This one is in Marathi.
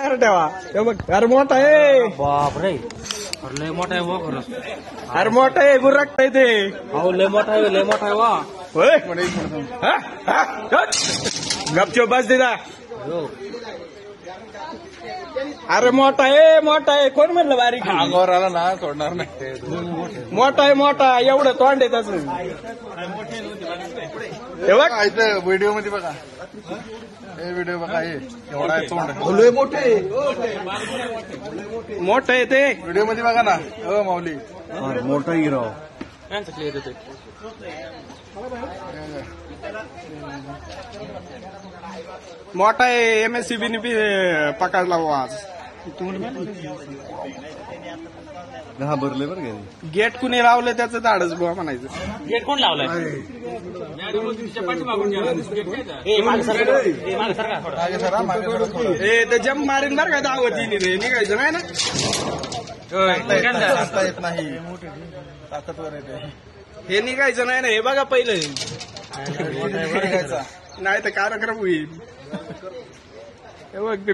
अरे ठेवा हे बघ अरे मोठा आहे बापरे अरे लय मोठा आहे वा खरंच अरे मोठा आहे गुर्राकता ते अहो लय मोठा आहे वा होय हा? हा? गपचूप बस दिदा अरे मोठा आहे कोण म्हणलं बारीक आहे? अंगावर आला ना सोडणार नाही. मोठा एवढं तोंड आहे त्याचं हे बघ व्हिडिओ मध्ये बघा हे व्हिडिओ बघा हे एवढा आहे तोंड मोठं आहे ते व्हिडिओ मध्ये बघा ना हो माऊली मोठा हिरो यांचं क्लिअर येते मोठा आहे MSCB ने बी पकडला बुवा आज घाबरले बरं का गेट कुणी लावलं त्याचं धाडच बुवा म्हणायचं गेट कोण लावलाय मागे सरका मागे सरा मागे सरा थोडं. ए ते जम मारीन बरं का दावतीने रे निघायचं नाही ना सांगता येत नाही ताकदवर येते हे निघायचं नाही ना हे बघा पहिलं निघायचा नाही तर कार्यक्रम होईल हे बघ